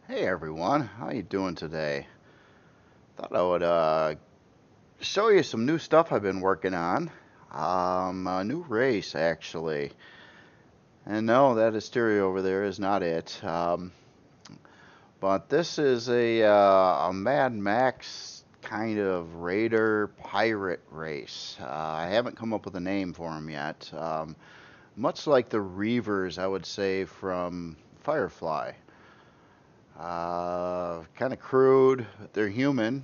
Hey everyone, how you doing today? Thought I would show you some new stuff I've been working on. A new race actually. And no, that Asteria over there is not it. But this is a Mad Max kind of raider pirate race. I haven't come up with a name for them yet. Much like the Reavers, I would say, from Firefly. Kind of crude. They're human.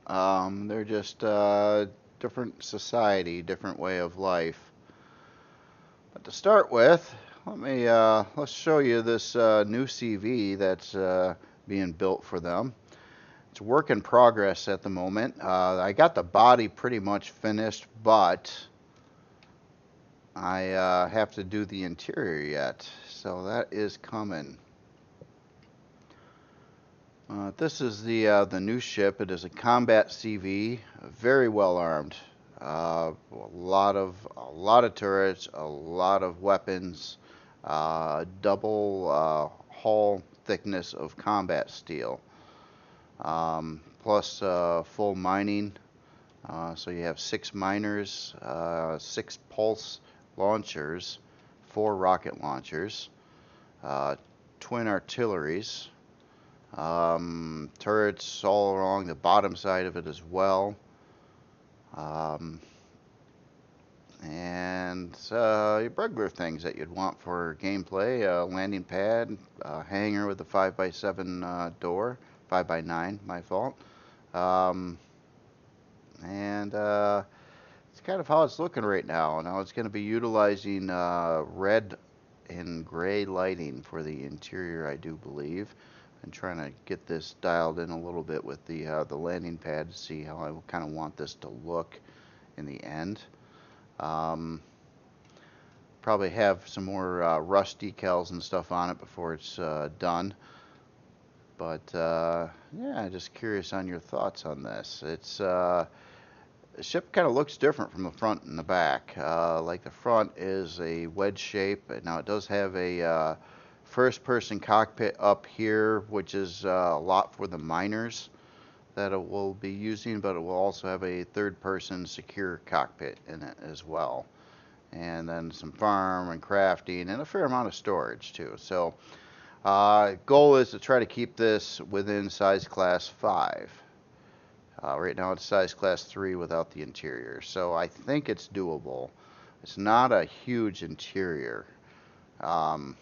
They're just different society, different way of life. But to start with, let's show you this new CV that's being built for them. It's a work in progress at the moment. I got the body pretty much finished, but I have to do the interior yet, so that is coming. This is the new ship. It is a combat CV, very well armed. A lot of turrets, a lot of weapons, double hull thickness of combat steel, plus full mining. So you have 6 miners, 6 pulse launchers, 4 rocket launchers, uh, twin artilleries. Turrets all along the bottom side of it as well. Um, and regular things that you'd want for gameplay: landing pad, hangar with a 5x7 door, 5x9, my fault. Um, and It's kind of how it's looking right now. Now it's going to be utilizing red and gray lighting for the interior, I do believe. I'm trying to get this dialed in a little bit with the landing pad to see how I kind of want this to look in the end. Um, Probably have some more rust decals and stuff on it before it's done. But yeah, just curious on your thoughts on this. The ship kind of looks different from the front and the back. Like the front is a wedge shape. Now it does have a first-person cockpit up here, which is a lot for the miners that it will be using, but it will also have a third-person secure cockpit in it as well. And then some farm and crafting and a fair amount of storage too. So goal is to try to keep this within size class 5. Right now it's size class 3 without the interior, so I think it's doable. It's not a huge interior, um,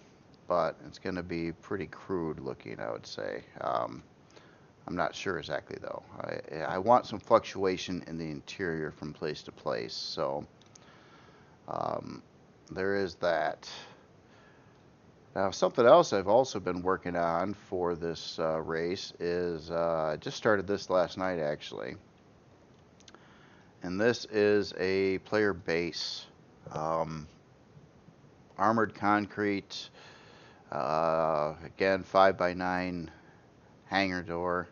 but it's going to be pretty crude looking, I would say. I'm not sure exactly though. I want some fluctuation in the interior from place to place, so um, there is that. Now, something else I've also been working on for this race is I just started this last night actually, and this is a player base, um, armored concrete, again 5x9 hangar door,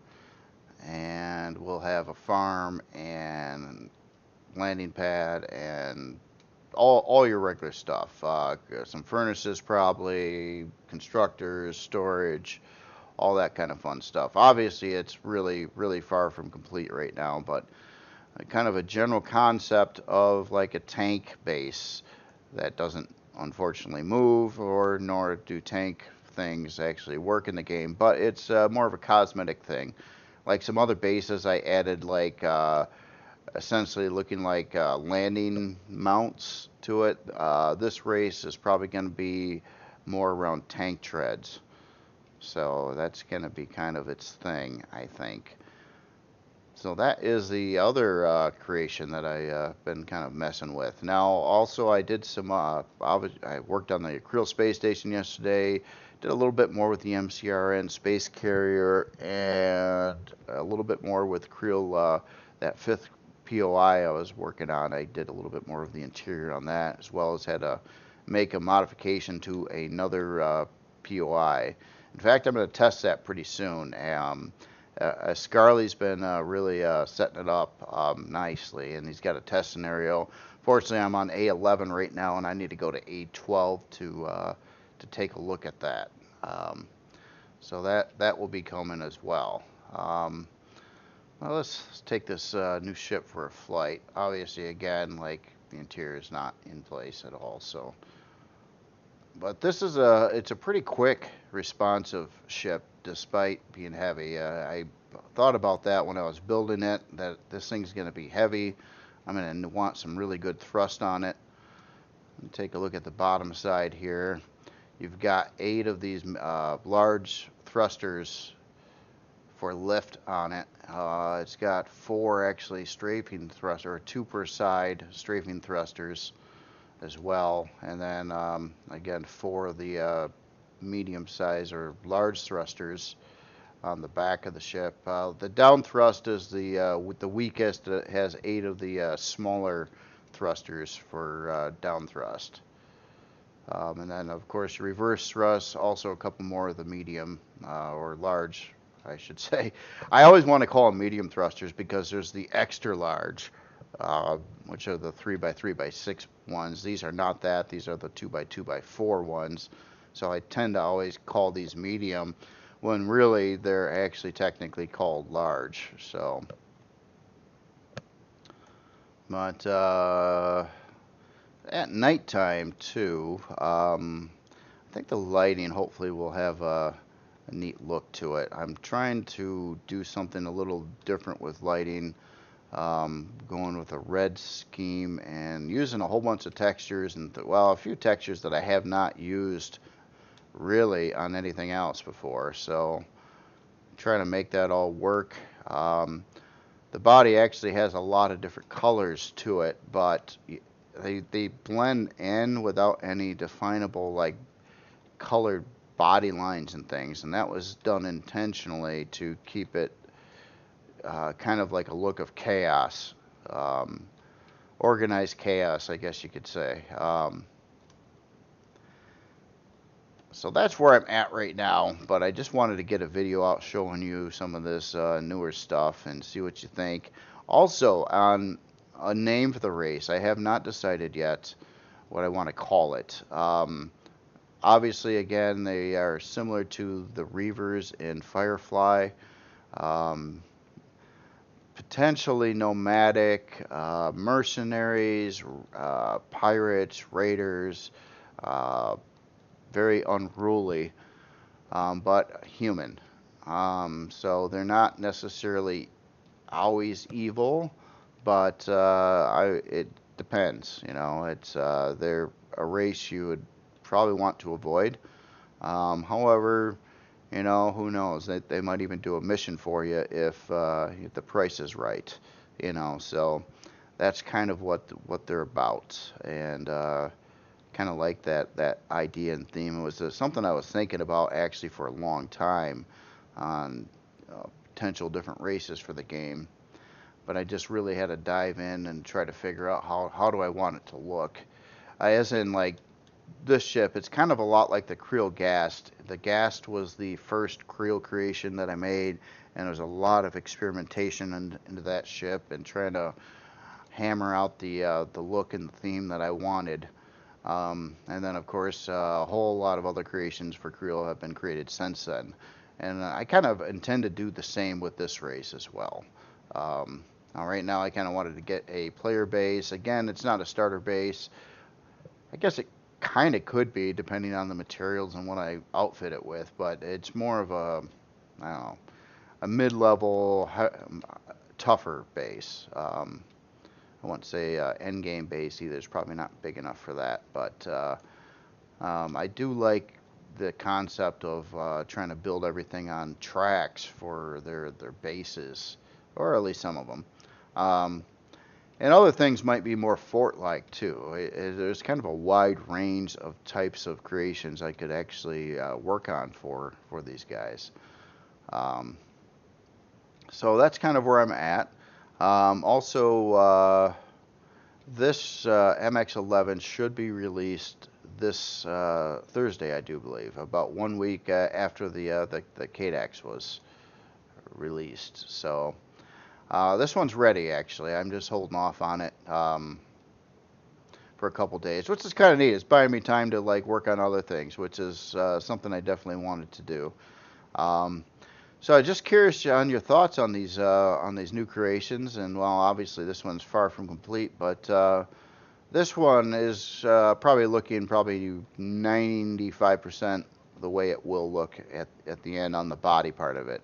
and we'll have a farm and landing pad and all your regular stuff. Some furnaces, probably constructors, storage, all that kind of fun stuff. Obviously, it's really far from complete right now, but kind of a general concept of like a tank base that doesn't unfortunately move, or nor do tank things actually work in the game, but it's more of a cosmetic thing. Like some other bases, I added like essentially looking like landing mounts to it. This race is probably going to be more around tank treads. So that's going to be kind of its thing, I think. So that is the other creation that I've been kind of messing with. Now, also I did some, I worked on the Creel space station yesterday, did a little bit more with the MCRN space carrier, and a little bit more with Creel, that 5th POI I was working on. I did a little bit more of the interior on that, as well as had to make a modification to another POI. In fact, I'm going to test that pretty soon. Scarley's been really setting it up nicely, and he's got a test scenario. Fortunately, I'm on A11 right now, and I need to go to A12 to take a look at that. So that will be coming as well. Um, well, let's take this new ship for a flight. Obviously, again, like the interior is not in place at all. So, but this is it's a pretty quick, responsive ship, despite being heavy. I thought about that when I was building it. That this thing's going to be heavy. I'm going to want some really good thrust on it. Take a look at the bottom side here. You've got 8 of these large thrusters for lift on it. It's got 4 actually strafing thrusters, or 2 per side strafing thrusters as well. And then again, 4 of the medium size or large thrusters on the back of the ship. The down thrust is the weakest. It has 8 of the smaller thrusters for down thrust. And then, of course, your reverse thrust, also a couple more of the medium or large, I should say. I always want to call them medium thrusters because there's the extra large, which are the 3x3x6 ones. These are not that. These are the 2x2x4 ones. So I tend to always call these medium when really they're actually technically called large. So, but at nighttime too, I think the lighting hopefully will have a neat look to it. I'm trying to do something a little different with lighting, going with a red scheme and using a whole bunch of textures and well, a few textures that I have not used really on anything else before. So I'm trying to make that all work. The body actually has a lot of different colors to it, but they blend in without any definable like colored body lines and things, and that was done intentionally to keep it kind of like a look of chaos, organized chaos, I guess you could say. So that's where I'm at right now, but I just wanted to get a video out showing you some of this newer stuff and see what you think. Also, on a name for the race, I have not decided yet what I want to call it. Obviously, again, they are similar to the Reavers in Firefly. Potentially nomadic, mercenaries, pirates, raiders, very unruly, but human. So they're not necessarily always evil, but it depends. You know, they're a race you would probably want to avoid. However, you know, who knows? They might even do a mission for you if the price is right. You know, so that's kind of what they're about, and kind of like that idea and theme. It was something I was thinking about actually for a long time on potential different races for the game, but I just really had to dive in and try to figure out how do I want it to look. As in, like, this ship, it's kind of a lot like the Creel Gast. The Gast was the first Creel creation that I made, and there's a lot of experimentation into that ship and trying to hammer out the look and theme that I wanted. And then, of course, a whole lot of other creations for Creel have been created since then. And I kind of intend to do the same with this race as well. Now, right now, I kind of wanted to get a player base. Again, it's not a starter base. I guess it kind of could be, depending on the materials and what I outfit it with, but it's more of I don't know, a mid-level, tougher base. I won't say end game base either. It's probably not big enough for that, but I do like the concept of trying to build everything on tracks for their bases, or at least some of them. And other things might be more fort-like too. There's kind of a wide range of types of creations I could actually work on for these guys. So that's kind of where I'm at. Also, this MX-11 should be released this Thursday, I do believe, about 1 week after the KDAX was released. So this one's ready, actually. I'm just holding off on it for a couple days, which is kind of neat. It's buying me time to like work on other things, which is something I definitely wanted to do. So I'm just curious on your thoughts on these new creations, and well, obviously this one's far from complete, but this one is probably looking probably 95% the way it will look at the end on the body part of it.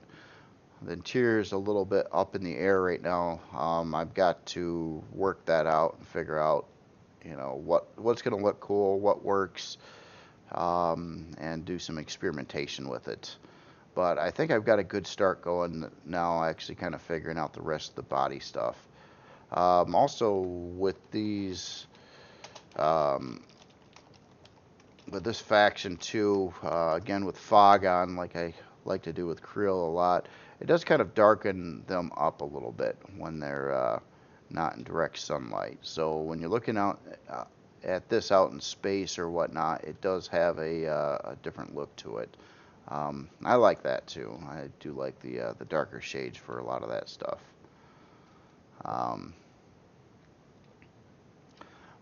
The interior is a little bit up in the air right now. I've got to work that out and figure out, what's going to look cool, what works, and do some experimentation with it. But I think I've got a good start going now, actually kind of figuring out the rest of the body stuff. Also with these, um, with this faction too, again with fog on, like I like to do with Creel a lot, it does kind of darken them up a little bit when they're not in direct sunlight. So when you're looking out at this out in space or whatnot, it does have a different look to it. I like that too. I do like the darker shades for a lot of that stuff. Um,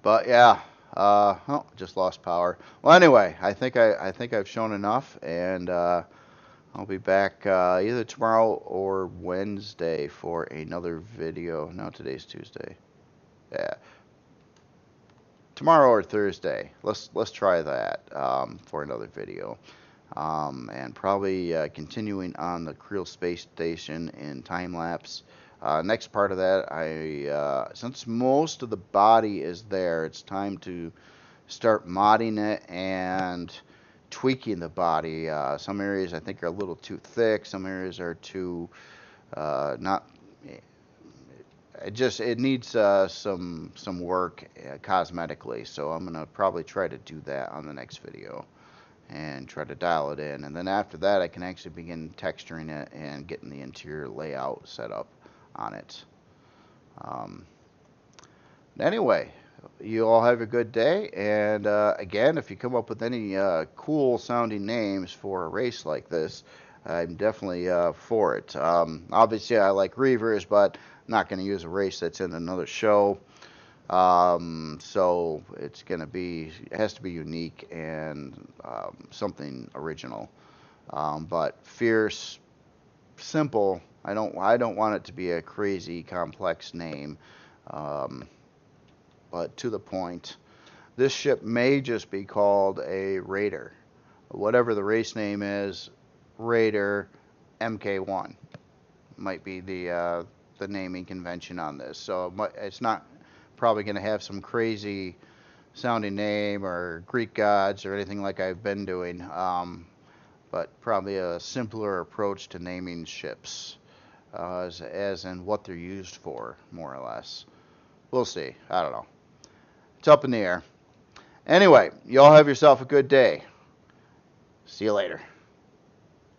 but yeah, oh, just lost power. Well, anyway, I think I've shown enough, and I'll be back either tomorrow or Wednesday for another video. No, today's Tuesday. Yeah, tomorrow or Thursday. Let's try that for another video. And probably continuing on the Creel space station in time lapse. Next part of that, since most of the body is there, it's time to start modding it and tweaking the body. Some areas I think are a little too thick. Some areas are too not. It needs some work cosmetically. So I'm gonna probably try to do that on the next video and try to dial it in. And then after that, I can actually begin texturing it and getting the interior layout set up on it. Um, anyway, you all have a good day. And again, if you come up with any cool sounding names for a race like this, I'm definitely for it. Obviously, I like Reavers, but I'm not going to use a race that's in another show. So it has to be unique and something original. But fierce, simple. I don't want it to be a crazy complex name, but to the point. This ship may just be called a Raider, whatever the race name is. Raider MK1 might be the naming convention on this. So it's not probably going to have some crazy sounding name or Greek gods or anything like I've been doing, but probably a simpler approach to naming ships, as in what they're used for, more or less. We'll see. I don't know. It's up in the air. Anyway, you all have yourself a good day. See you later.